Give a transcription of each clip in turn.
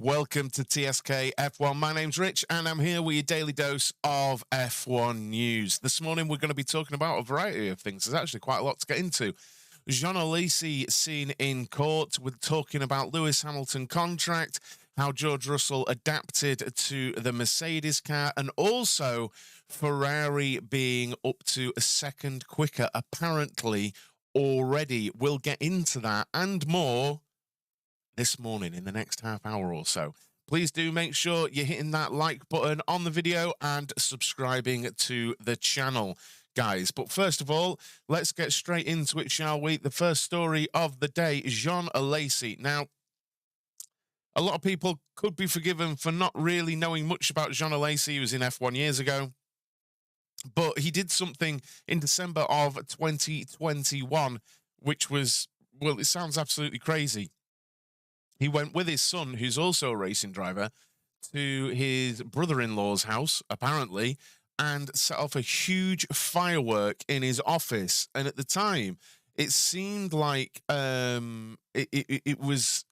Welcome to TSK F1. My name's Rich, and I'm here with your daily dose of F1 news. This morning, we're going to be talking about a variety of things. There's actually quite a lot to get into. Jean Alesi seen in court. We're talking about Lewis Hamilton contract, how George Russell adapted to the Mercedes car, and also Ferrari being up to a second quicker, apparently already. We'll get into that and more this morning in the next half hour or so. Please do make sure you're hitting that like button on the video and subscribing to the channel, guys. But first of all, let's get straight into it, shall we? The first story of the day, Jean Alesi. Now, a lot of people could be forgiven for not really knowing much about Jean Alesi. He was in F1 years ago, but he did something in December of 2021, which was, well, it sounds absolutely crazy. He went with his son, who's also a racing driver, to his brother-in-law's house, apparently, and set off a huge firework in his office. And at the time, it seemed like it was,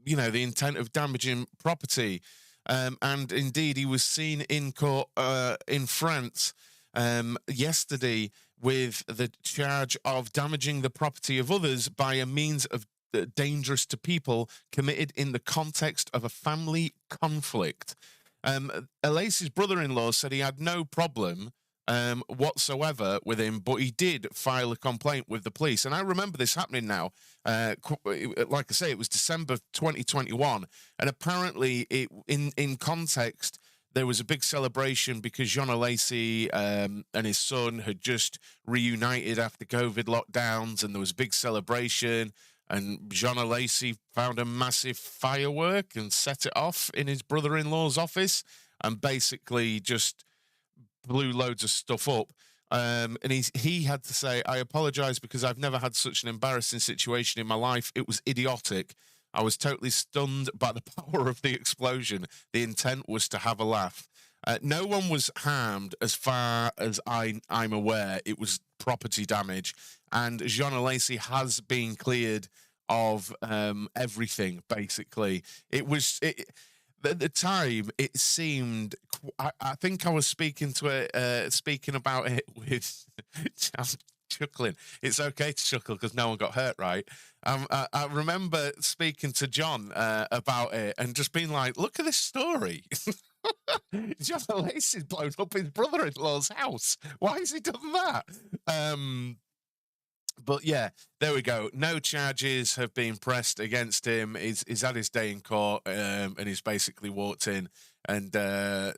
you know, the intent of damaging property. And indeed, he was seen in court in France yesterday with the charge of damaging the property of others by a means of dangerous to people committed in the context of a family conflict. Alesi's brother-in-law said he had no problem whatsoever with him, but he did file a complaint with the police. And I remember this happening now. Like I say, it was December 2021, and apparently in context, there was a big celebration because Jean Alesi and his son had just reunited after COVID lockdowns, and there was a big celebration. And Jean Alesi found a massive firework and set it off in his brother-in-law's office and basically just blew loads of stuff up. And he had to say, "I apologize because I've never had such an embarrassing situation in my life. It was idiotic. I was totally stunned by the power of the explosion. The intent was to have a laugh." No one was harmed as far as I'm aware. It was property damage. And Jean Alesi has been cleared of everything, basically. At the time, it seemed... I think I was speaking about it with... I'm chuckling. It's okay to chuckle because no one got hurt, right? I remember speaking to John about it and just being like, look at this story. Jean Alesi's blown up his brother-in-law's house. Why has he done that? But yeah, there we go. No charges have been pressed against him. He's had his day in court, and he's basically walked in and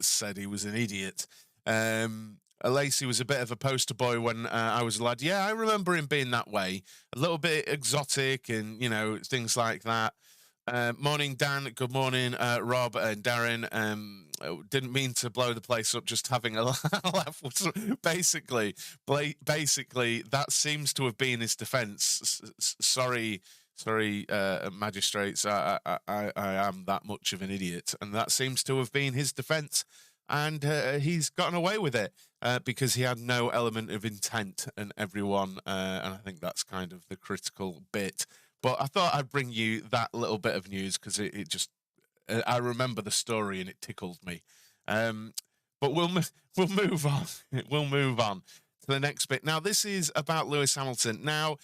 said he was an idiot. Alesi was a bit of a poster boy when I was a lad. Yeah, I remember him being that way. A little bit exotic and, you know, things like that. Morning, Dan. Good morning, Rob and Darren. Didn't mean to blow the place up, just having a laugh. Basically, that seems to have been his defence. Sorry, magistrates, I am that much of an idiot. And that seems to have been his defence. And he's gotten away with it because he had no element of intent, and everyone, and I think that's kind of the critical bit. But I thought I'd bring you that little bit of news because it just, I remember the story and it tickled me. But we'll move on. We'll move on to the next bit. Now, this is about Lewis Hamilton. Now,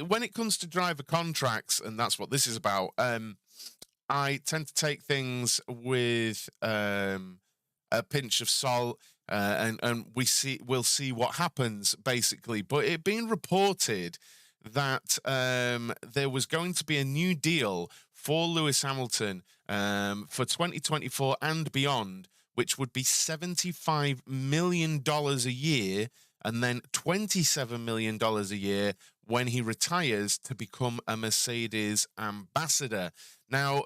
when it comes to driver contracts, and that's what this is about, I tend to take things with a pinch of salt, and we'll see what happens, basically. But it being reported that there was going to be a new deal for Lewis Hamilton for 2024 and beyond, which would be $75 million a year and then $27 million a year when he retires to become a Mercedes ambassador. Now,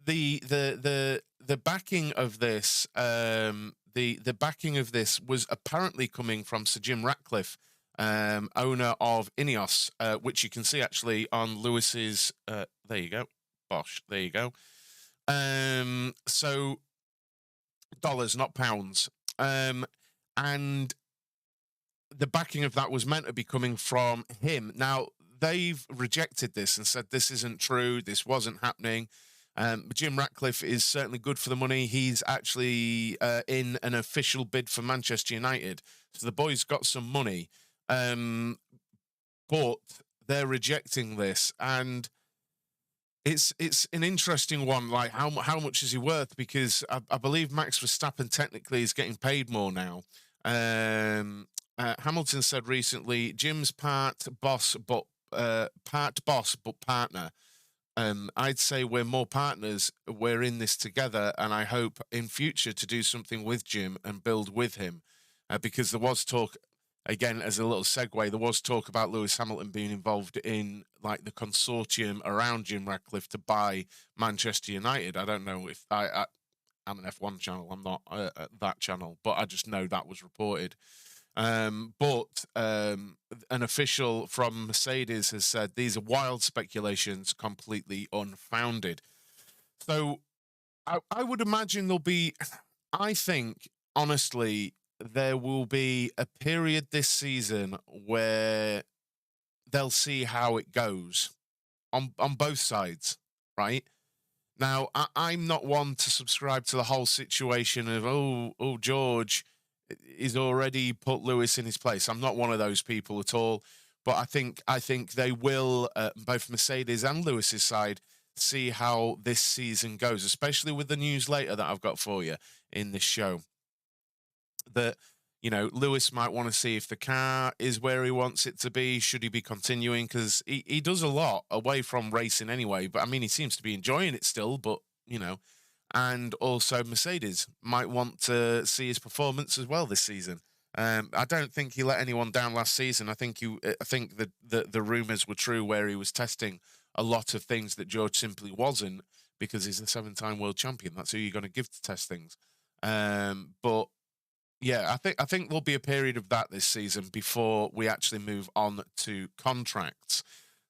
the backing of this, the backing of this was apparently coming from Sir Jim Ratcliffe, owner of Ineos, which you can see actually on Lewis's. There you go, Bosh. There you go. So dollars, not pounds. And the backing of that was meant to be coming from him. Now they've rejected this and said this isn't true. This wasn't happening. Jim Ratcliffe is certainly good for the money. He's actually in an official bid for Manchester United. So the boys got some money, but they're rejecting this. And it's an interesting one. Like, how much is he worth? Because I believe Max Verstappen technically is getting paid more now. Hamilton said recently, Jim's part boss, but partner. I'd say we're more partners. We're in this together, and I hope in future to do something with Jim and build with him, because there was talk. Again, as a little segue, there was talk about Lewis Hamilton being involved in like the consortium around Jim Ratcliffe to buy Manchester United. I don't know if I'm an F1 channel. I'm not that channel, but I just know that was reported. But an official from Mercedes has said these are wild speculations, completely unfounded. So I would imagine there'll be, I think, honestly, there will be a period this season where they'll see how it goes on both sides, right? Now, I'm not one to subscribe to the whole situation of, oh, George is already put Lewis in his place. I'm not one of those people at all. But I think they will, both Mercedes and Lewis's side, see how this season goes, especially with the news later that I've got for you in this show. That, you know, Lewis might want to see if the car is where he wants it to be. Should he be continuing? Because he does a lot away from racing anyway. But I mean, he seems to be enjoying it still. But, you know, and also Mercedes might want to see his performance as well this season. I don't think he let anyone down last season. I think the rumors were true where he was testing a lot of things that George simply wasn't, because he's a 7-time world champion. That's who you're going to give to test things. But yeah, I think there'll be a period of that this season before we actually move on to contracts.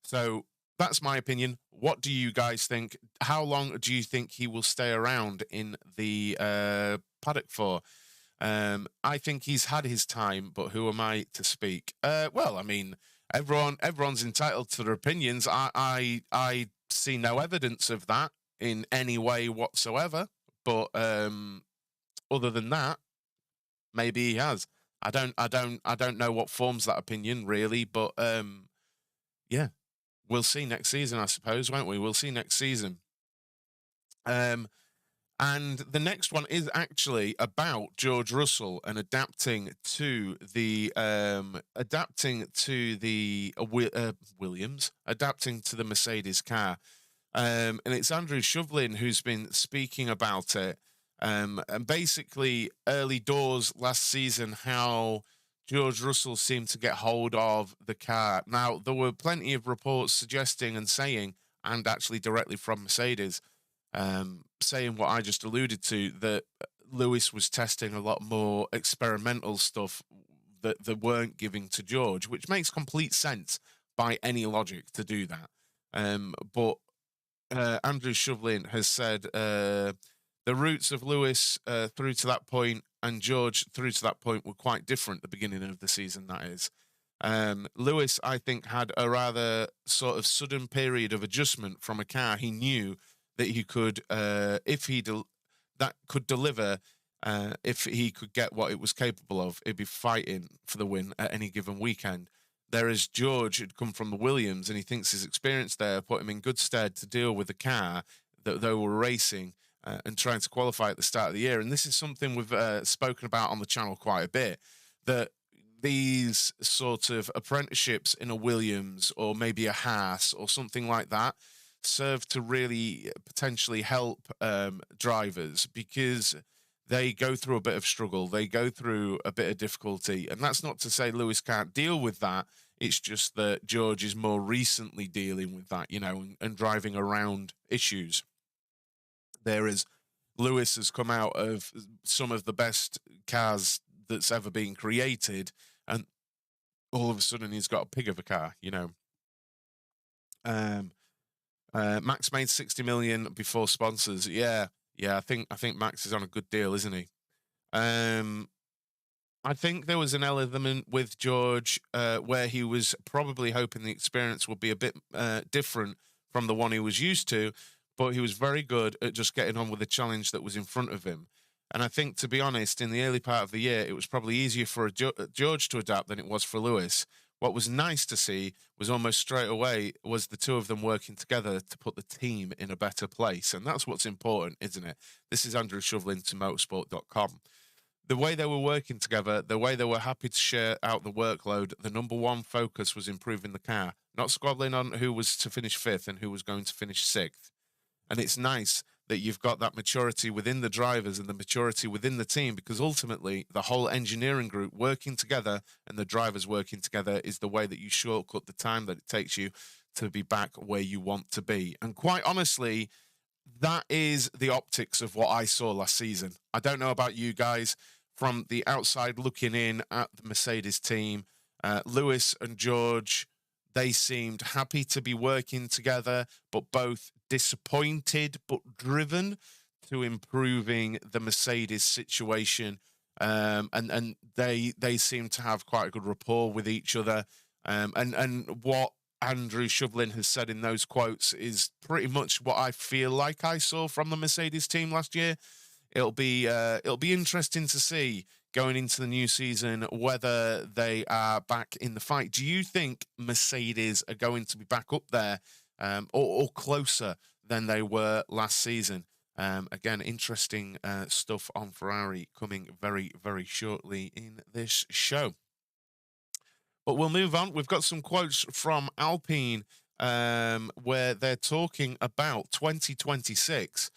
So that's my opinion. What do you guys think? How long do you think he will stay around in the paddock for? I think he's had his time, but who am I to speak? Well, I mean, everyone's entitled to their opinions. I see no evidence of that in any way whatsoever. But other than that, maybe he has. I don't know what forms that opinion really, but yeah, we'll see next season, I suppose, won't we? We'll see next season. And the next one is actually about George Russell and adapting to the Williams, adapting to the Mercedes car. And it's Andrew Shovlin who's been speaking about it. And basically, early doors last season, how George Russell seemed to get hold of the car. Now, there were plenty of reports suggesting and saying, and actually directly from Mercedes, saying what I just alluded to, that Lewis was testing a lot more experimental stuff that they weren't giving to George, which makes complete sense by any logic to do that. But Andrew Shovlin has said the routes of Lewis through to that point and George through to that point were quite different at the beginning of the season, that is. Lewis, I think, had a rather sort of sudden period of adjustment from a car he knew that he could, if he that could deliver, if he could get what it was capable of, it'd be fighting for the win at any given weekend. Whereas George had come from the Williams, and he thinks his experience there put him in good stead to deal with the car that they were racing and trying to qualify at the start of the year. And this is something we've spoken about on the channel quite a bit, that these sort of apprenticeships in a Williams or maybe a Haas or something like that serve to really potentially help drivers, because they go through a bit of struggle, they go through a bit of difficulty. And that's not to say Lewis can't deal with that. It's just that George is more recently dealing with that, you know, and driving around issues. Whereas Lewis has come out of some of the best cars that's ever been created, and all of a sudden he's got a pig of a car, you know. Max made 60 million before sponsors. Yeah. I think Max is on a good deal, isn't he? I think there was an element with George where he was probably hoping the experience would be a bit different from the one he was used to. but he was very good at just getting on with the challenge that was in front of him. And I think, to be honest, in the early part of the year, it was probably easier for George to adapt than it was for Lewis. What was nice to see was almost straight away was the two of them working together to put the team in a better place. And that's what's important, isn't it? This is Andrew Shovlin to motorsport.com. The way they were working together, the way they were happy to share out the workload, the number one focus was improving the car, not squabbling on who was to finish fifth and who was going to finish sixth. And it's nice that you've got that maturity within the drivers and the maturity within the team, because ultimately the whole engineering group working together and the drivers working together is the way that you shortcut the time that it takes you to be back where you want to be. And quite honestly, that is the optics of what I saw last season. I don't know about you guys. From the outside looking in at the Mercedes team, Lewis and George, they seemed happy to be working together, but both disappointed but driven to improving the Mercedes situation. And they seem to have quite a good rapport with each other. And what Andrew Shovlin has said in those quotes is pretty much what I feel like I saw from the Mercedes team last year. It'll be interesting to see going into the new season whether they are back in the fight. Do you think Mercedes are going to be back up there or closer than they were last season? Again, interesting stuff on Ferrari coming very, very shortly in this show. But we'll move on. We've got some quotes from Alpine where they're talking about 2026.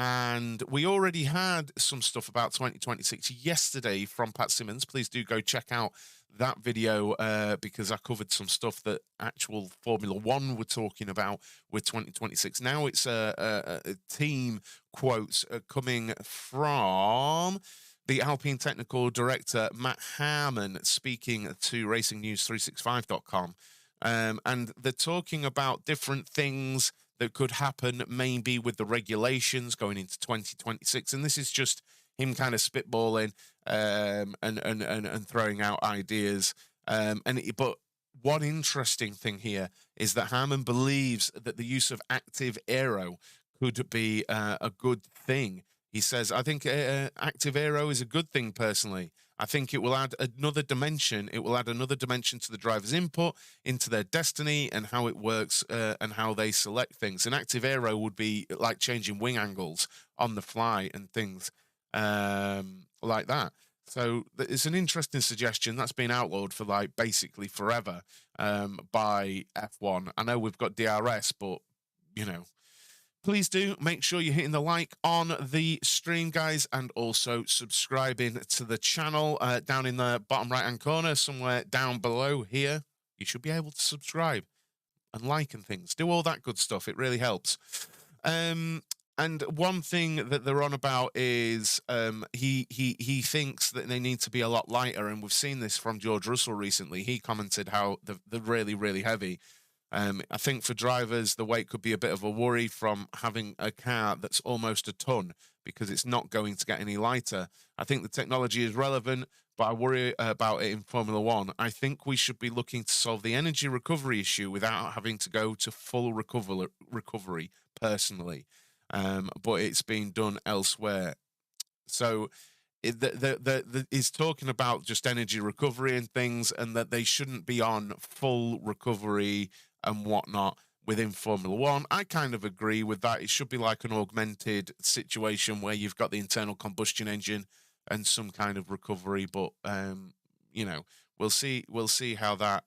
And we already had some stuff about 2026 yesterday from Pat Simmons. Please do go check out that video because I covered some stuff that actual Formula One were talking about with 2026. Now it's a team quotes coming from the Alpine technical director, Matt Harmon, speaking to RacingNews365.com. And they're talking about different things that could happen maybe with the regulations going into 2026. And this is just him kind of spitballing and throwing out ideas. But one interesting thing here is that Harmon believes that the use of active aero could be a good thing. He says, I think active aero is a good thing personally. I think it will add another dimension. It will add another dimension to the driver's input, into their destiny and how it works and how they select things. An active aero would be like changing wing angles on the fly and things like that. So it's an interesting suggestion that's been outlawed for like basically forever by F1. I know we've got DRS, but you know, please do make sure you're hitting the like on the stream, guys, and also subscribing to the channel down in the bottom right-hand corner, somewhere down below here. You should be able to subscribe and like and things. Do all that good stuff. It really helps. And one thing that they're on about is he thinks that they need to be a lot lighter, and we've seen this from George Russell recently. He commented how they're really, really heavy. I think for drivers, the weight could be a bit of a worry from having a car that's almost a ton because it's not going to get any lighter. I think the technology is relevant, but I worry about it in Formula One. I think we should be looking to solve the energy recovery issue without having to go to full recovery personally. But it's being done elsewhere. So he's talking about just energy recovery and things, and that they shouldn't be on full recovery and whatnot within Formula One. I kind of agree with that. It should be like an augmented situation where you've got the internal combustion engine and some kind of recovery. But you know, we'll see how that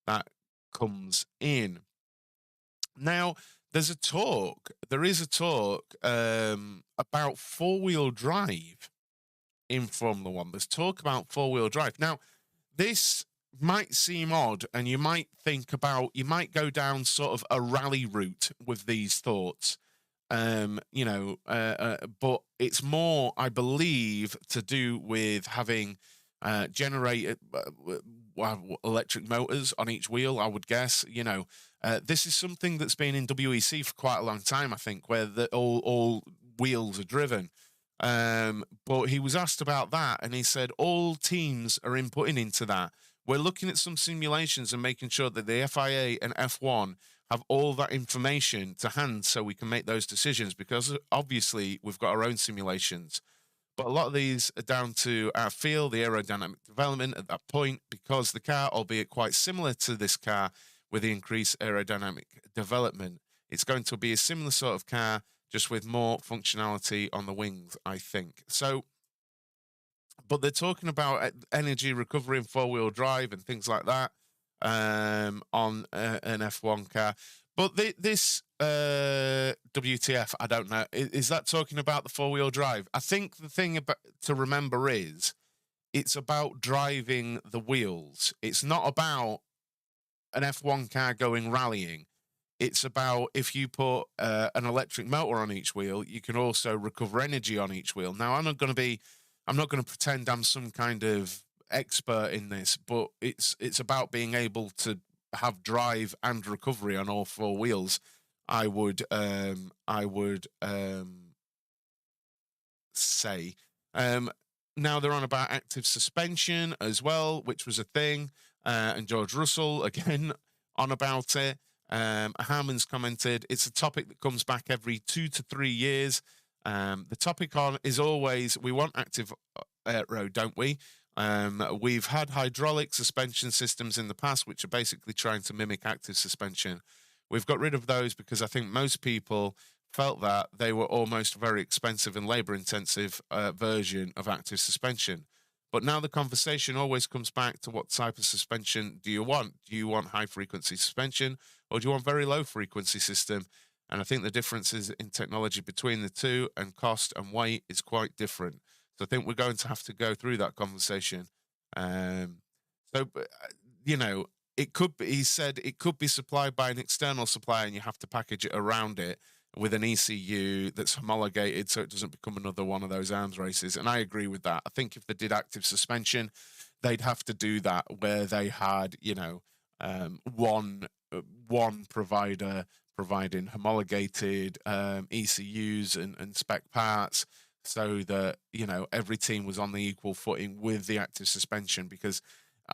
that comes in. Now, there is a talk about four-wheel drive in Formula One. There's talk about four-wheel drive. Now, this might seem odd, and you might go down sort of a rally route with these thoughts, but it's more, I believe, to do with having generated electric motors on each wheel, I would guess. This is something that's been in WEC for quite a long time, I think, where all wheels are driven. But he was asked about that, and he said all teams are inputting into that. We're looking at some simulations and making sure that the FIA and F1 have all that information to hand so we can make those decisions, because obviously we've got our own simulations. But a lot of these are down to our feel, the aerodynamic development at that point, because the car, albeit quite similar to this car with the increased aerodynamic development, it's going to be a similar sort of car, just with more functionality on the wings, I think. So, but they're talking about energy recovery and four-wheel drive and things like that on an F1 car. But this WTF, I don't know. Is that talking about the four-wheel drive? I think the thing to remember is it's about driving the wheels. It's not about an F1 car going rallying. It's about, if you put an electric motor on each wheel, you can also recover energy on each wheel. Now, I'm not going to pretend I'm some kind of expert in this, but it's about being able to have drive and recovery on all four wheels. I would say. Now they're on about active suspension as well, which was a thing, and George Russell again on about it. Harmon's commented, it's a topic that comes back every 2 to 3 years. The topic on is always, we want active aero, don't we? We've had hydraulic suspension systems in the past, which are basically trying to mimic active suspension. We've got rid of those because I think most people felt that they were almost very expensive and labor-intensive version of active suspension. But now the conversation always comes back to, what type of suspension do you want? Do you want high-frequency suspension, or do you want very low-frequency system? And I think the differences in technology between the two and cost and weight is quite different. So I think we're going to have to go through that conversation. You know, it could be, he said, it could be supplied by an external supplier and you have to package it around it with an ECU that's homologated so it doesn't become another one of those arms races. And I agree with that. I think if they did active suspension, they'd have to do that where they had, you know, one provider providing homologated ECUs and spec parts, so that, you know, every team was on the equal footing with the active suspension, because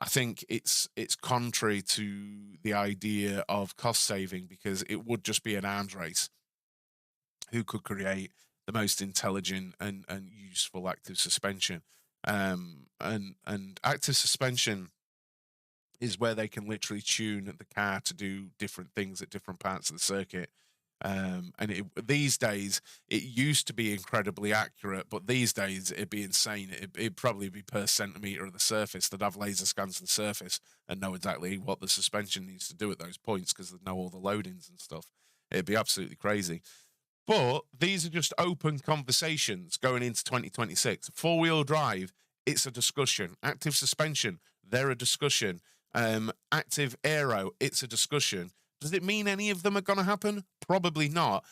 I think it's contrary to the idea of cost saving, because it would just be an arms race. Who could create the most intelligent and useful active suspension? And active suspension is where they can literally tune the car to do different things at different parts of the circuit. These days, it used to be incredibly accurate, but these days it'd be insane. It'd probably be per centimeter of the surface. They'd have laser scans of the surface and know exactly what the suspension needs to do at those points, because they'd know all the loadings and stuff. It'd be absolutely crazy. But these are just open conversations going into 2026. Four-wheel drive, it's a discussion. Active suspension, they're a discussion. Active aero, it's a discussion. Does it mean any of them are going to happen? Probably not.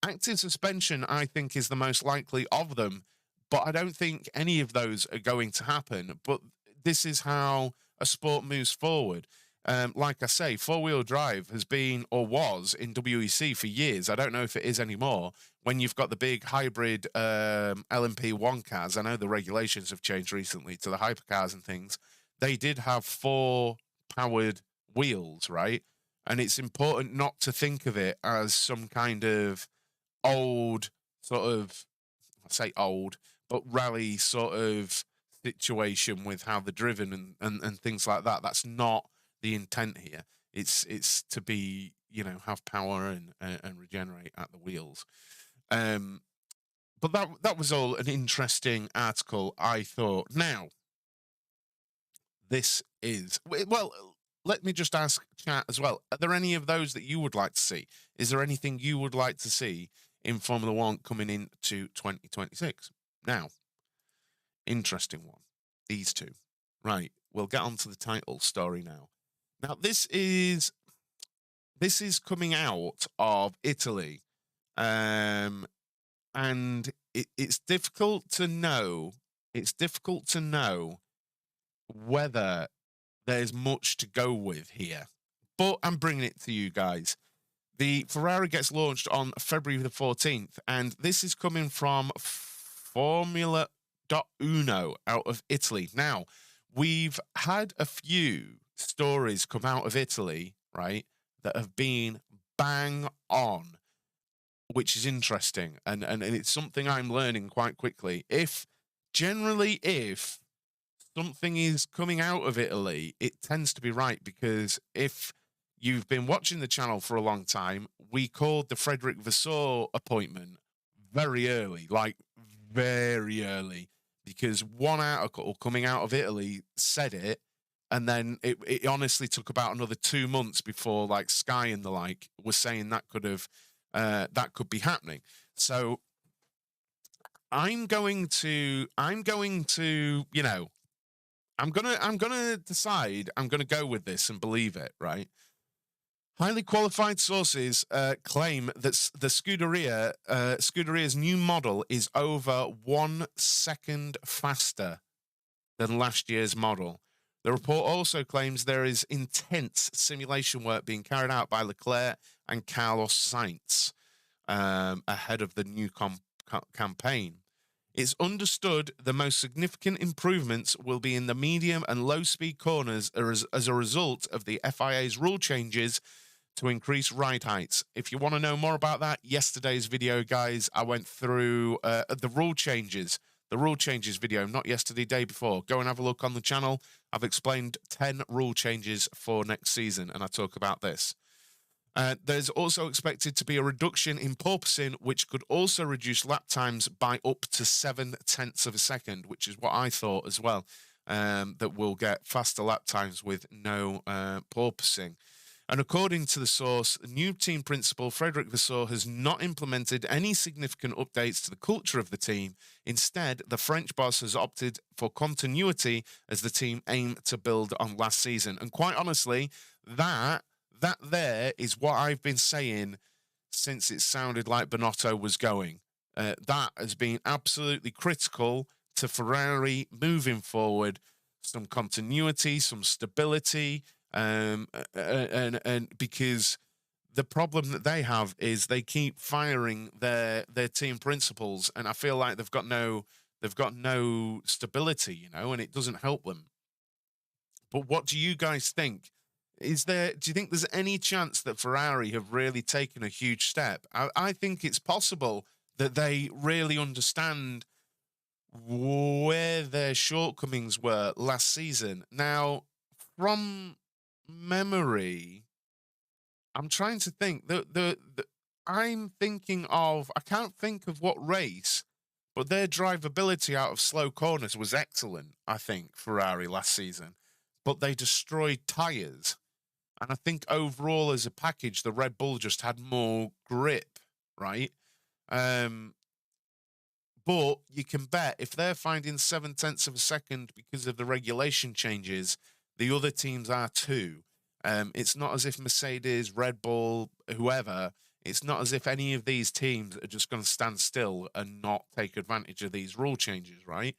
Active suspension, I think, is the most likely of them, but I don't think any of those are going to happen. But this is how a sport moves forward. Like I say, four-wheel drive has been, or was, in WEC for years. I don't know if it is anymore. When you've got the big hybrid LMP1 cars, I know the regulations have changed recently to the hypercars and things. They did have 4 powered wheels, right? And it's important not to think of it as some kind of old sort of, I say old, but rally sort of situation with how they're driven and things like that. That's not the intent here. It's to be, you know, have power and regenerate at the wheels. But that was all an interesting article, I thought. Now, this is, well, let me just ask chat as well. Are there any of those that you would like to see? Is there anything you would like to see in Formula One coming into 2026? Now, interesting one. These two. Right, we'll get on to the title story now. Now, this is coming out of Italy, and it's difficult to know. It's difficult to know whether there's much to go with here, but I'm bringing it to you guys. The Ferrari gets launched on February the 14th, and this is coming from Formula Uno out of Italy. Now, we've had a few stories come out of Italy, right, that have been bang on, which is interesting, and it's something I'm learning quite quickly. If something is coming out of Italy, it tends to be right, because if you've been watching the channel for a long time, we called the Frederick Vasseur appointment very early, like very early, because one article coming out of Italy said it, and then it honestly took about another 2 months before like Sky and the like was saying that could be happening. So I'm going to I'm gonna decide I'm gonna go with this and believe it, right? Highly qualified sources claim that the Scuderia's new model is over 1 second faster than last year's model. The report also claims there is intense simulation work being carried out by Leclerc and Carlos Sainz ahead of the new campaign. It's understood the most significant improvements will be in the medium and low-speed corners as a result of the FIA's rule changes to increase ride heights. If you want to know more about that, yesterday's video, guys, I went through the rule changes video, not yesterday, day before. Go and have a look on the channel. I've explained 10 rule changes for next season, and I talk about this. There's also expected to be a reduction in porpoising, which could also reduce lap times by up to 0.7 of a second, which is what I thought as well, that we'll get faster lap times with no porpoising. And according to the source, new team principal Frederick Vasseur has not implemented any significant updates to the culture of the team. Instead, the French boss has opted for continuity as the team aimed to build on last season. And quite honestly, that there is what I've been saying since it sounded like Binotto was going. That has been absolutely critical to Ferrari moving forward. Some continuity, some stability, and because the problem that they have is they keep firing their team principals, and I feel like they've got no stability, and it doesn't help them. But what do you guys think? Do you think there's any chance that Ferrari have really taken a huge step? I think it's possible that they really understand where their shortcomings were last season. Now, from memory, I'm trying to think. I'm thinking of, I can't think of what race, but their drivability out of slow corners was excellent, I think, Ferrari last season. But they destroyed tyres. And I think overall as a package, the Red Bull just had more grip, right? But you can bet if they're finding 0.7 of a second because of the regulation changes, the other teams are too. It's not as if Mercedes, Red Bull, whoever, it's not as if any of these teams are just going to stand still and not take advantage of these rule changes, right?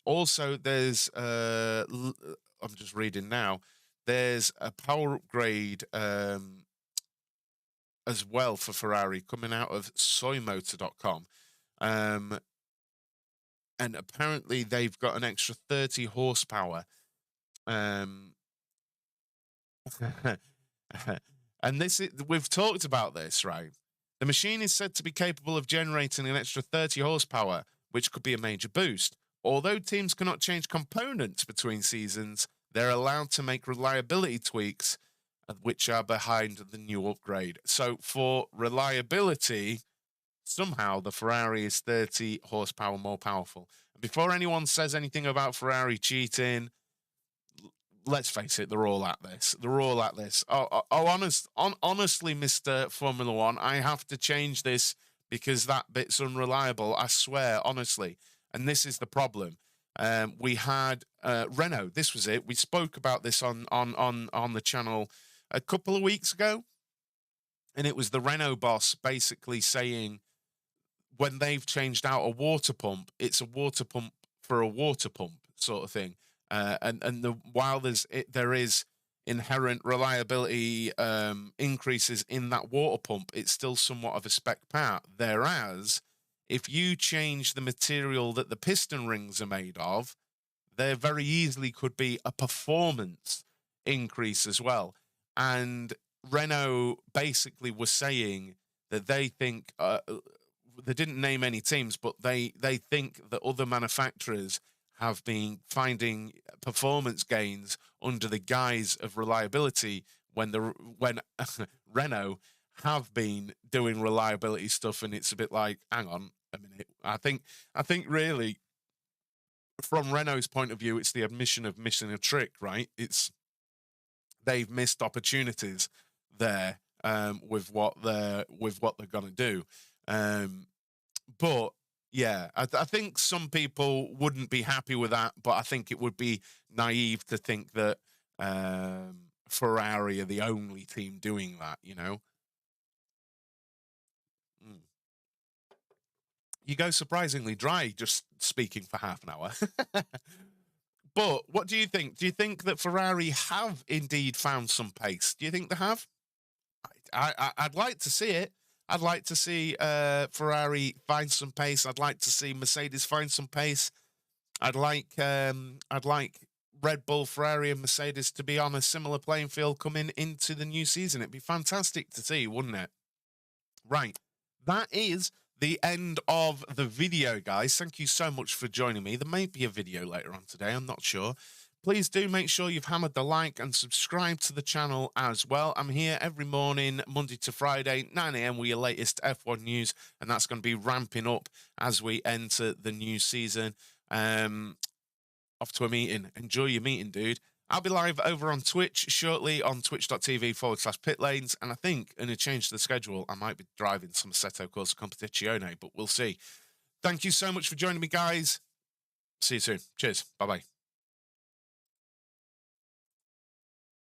Also, there's, I'm just reading now, there's a power upgrade as well for Ferrari coming out of soymotor.com. And apparently they've got an extra 30 horsepower. And we've talked about this, right? The machine is said to be capable of generating an extra 30 horsepower, which could be a major boost. Although teams cannot change components between seasons, they're allowed to make reliability tweaks, which are behind the new upgrade. So for reliability, somehow the Ferrari is 30 horsepower more powerful. Before anyone says anything about Ferrari cheating, let's face it, they're all at this. Honestly, Mr. Formula One, I have to change this because that bit's unreliable. I swear, honestly. And this is the problem. We had Renault. This was it. We spoke about this on the channel a couple of weeks ago. And it was the Renault boss basically saying when they've changed out a water pump, it's a water pump for a water pump sort of thing. While there is inherent reliability increases in that water pump, it's still somewhat of a spec part. Whereas if you change the material that the piston rings are made of, there very easily could be a performance increase as well. and Renault basically was saying that they think they didn't name any teams, but they think that other manufacturers have been finding performance gains under the guise of reliability when Renault have been doing reliability stuff, and it's a bit like, hang on a minute. I think really, from Renault's point of view, it's the admission of missing a trick, right? They've missed opportunities there with what they're going to do. But yeah, I think some people wouldn't be happy with that, but I think it would be naive to think that Ferrari are the only team doing that, you know? Mm. You go surprisingly dry just speaking for half an hour. But what do you think? Do you think that Ferrari have indeed found some pace? Do you think they have? I'd like to see it. I'd like to see Ferrari find some pace. I'd like to see Mercedes find some pace. I'd like Red Bull, Ferrari, and Mercedes to be on a similar playing field coming into the new season. It'd be fantastic to see, wouldn't it? Right. That is the end of the video, guys. Thank you so much for joining me. There may be a video later on today. I'm not sure. Please do make sure you've hammered the like and subscribe to the channel as well. I'm here every morning, Monday to Friday, 9 a.m. with your latest F1 news, and that's going to be ramping up as we enter the new season. Off to a meeting. Enjoy your meeting, dude. I'll be live over on Twitch shortly on twitch.tv/pitlanes, and I think in a change to the schedule, I might be driving some Assetto Corsa Competizione, but we'll see. Thank you so much for joining me, guys. See you soon. Cheers. Bye-bye.